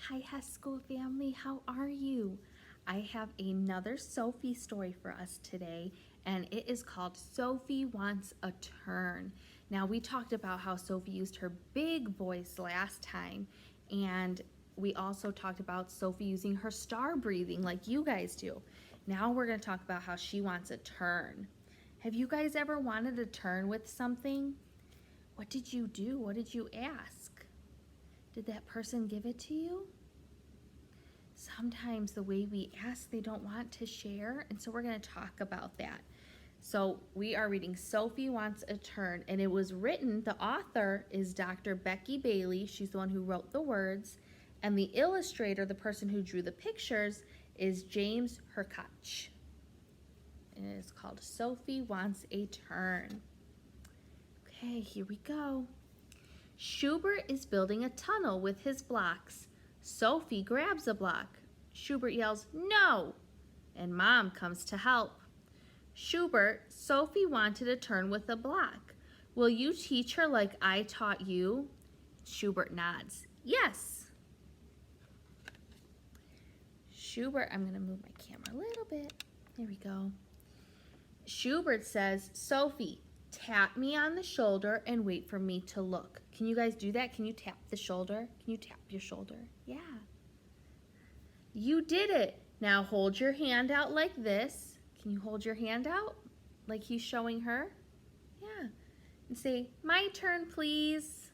Hi, Hess School family, how are you? I have another Sophie story for us today, and it is called Sophie Wants a Turn. Now, we talked about how Sophie used her big voice last time, and we also talked about Sophie using her star breathing like you guys do. Now we're going to talk about how she wants a turn. Have you guys ever wanted a turn with something? What did you do? What did you ask? Did that person give it to you? Sometimes the way we ask, they don't want to share, and so we're going to talk about that. So we are reading Sophie Wants a Turn, and it was written, the author is Dr. Becky Bailey. She's the one who wrote the words, and the illustrator, the person who drew the pictures, is James Herkach. And it is called Sophie Wants a Turn. Okay, here we go. Schubert is building a tunnel with his blocks. Sophie grabs a block. Schubert yells, "No!" And Mom comes to help. Schubert, Sophie wanted a turn with a block. Will you teach her like I taught you? Schubert nods. Yes. Schubert, I'm going to move my camera a little bit. There we go. Schubert says, Sophie, tap me on the shoulder and wait for me to look. Can you guys do that? Can you tap the shoulder? Can you tap your shoulder? Yeah. You did it. Now hold your hand out like this. Can you hold your hand out like he's showing her? Yeah. And say, my turn, please.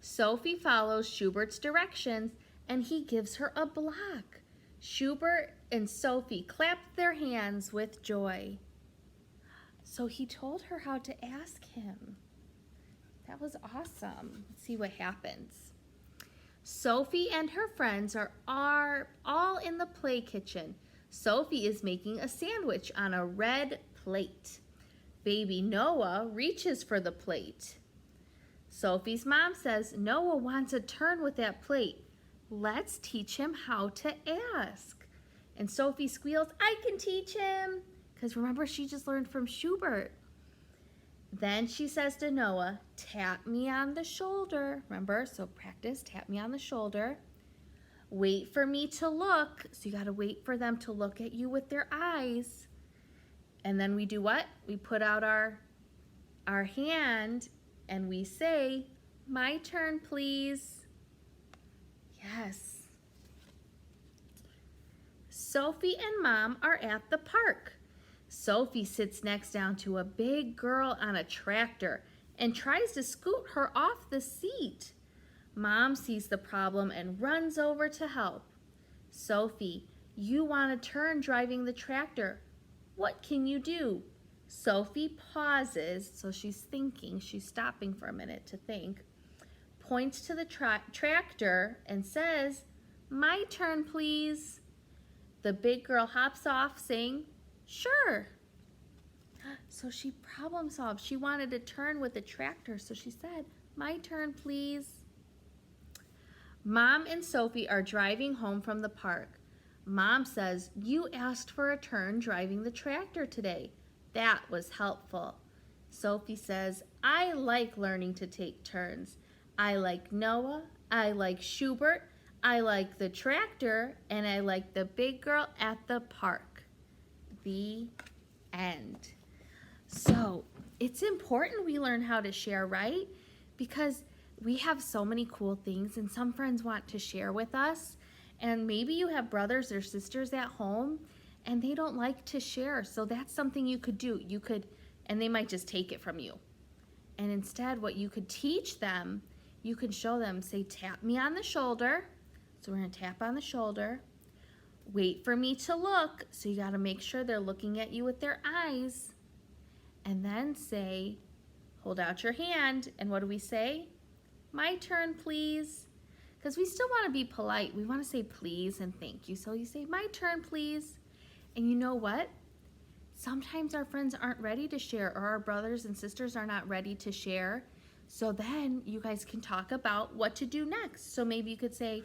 Sophie follows Schubert's directions and he gives her a block. Schubert and Sophie clapped their hands with joy. So he told her how to ask him. That was awesome. Let's see what happens. Sophie and her friends are all in the play kitchen. Sophie is making a sandwich on a red plate. Baby Noah reaches for the plate. Sophie's mom says, Noah wants a turn with that plate. Let's teach him how to ask. And Sophie squeals, I can teach him. Because remember, she just learned from Schubert. Then she says to Noah, tap me on the shoulder. Remember, so practice, tap me on the shoulder. Wait for me to look. So you got to wait for them to look at you with their eyes. And then we do what? We put out our hand and we say, my turn, please. Yes. Sophie and Mom are at the park. Sophie sits next down to a big girl on a tractor and tries to scoot her off the seat. Mom sees the problem and runs over to help. Sophie, you want to turn driving the tractor. What can you do? Sophie pauses, so she's thinking, she's stopping for a minute to think, points to the tractor and says, my turn, please. The big girl hops off saying, sure. So she problem solved. She wanted to turn with the tractor, so she said, my turn, please. Mom and Sophie are driving home from the park. Mom says, you asked for a turn driving the tractor today. That was helpful. Sophie says, I like learning to take turns. I like Noah, I like Schubert, I like the tractor, and I like the big girl at the park. The end. So it's important we learn how to share, right? Because we have so many cool things and some friends want to share with us, and maybe you have brothers or sisters at home and they don't like to share. So that's something you could do. And they might just take it from you. And instead what you could teach them, you can show them, say, tap me on the shoulder. So we're gonna tap on the shoulder. Wait for me to look. So you gotta make sure they're looking at you with their eyes. And then say, hold out your hand. And what do we say? My turn, please. Because we still wanna be polite. We wanna say please and thank you. So you say, my turn, please. And you know what? Sometimes our friends aren't ready to share, or our brothers and sisters are not ready to share. So then you guys can talk about what to do next. So maybe you could say,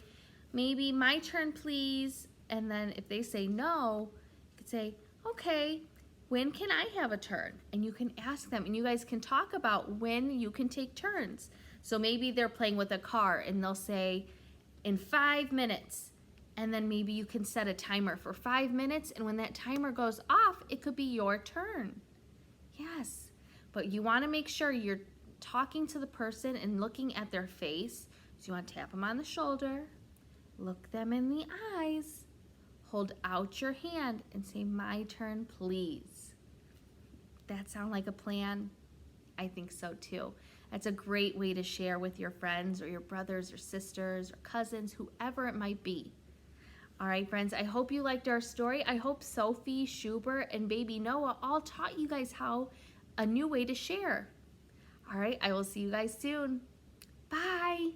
maybe my turn, please. And then if they say no, you could say, okay, when can I have a turn? And you can ask them, and you guys can talk about when you can take turns. So maybe they're playing with a car and they'll say, in 5 minutes. And then maybe you can set a timer for 5 minutes, and when that timer goes off, it could be your turn. Yes, but you want to make sure you're talking to the person and looking at their face. So you want to tap them on the shoulder, look them in the eyes, hold out your hand, and say, "My turn, please." That sound like a plan? I think so too. That's a great way to share with your friends or your brothers or sisters or cousins, whoever it might be. All right, friends, I hope you liked our story. I hope Sophie, Schubert, and baby Noah all taught you guys a new way to share. All right, I will see you guys soon. Bye.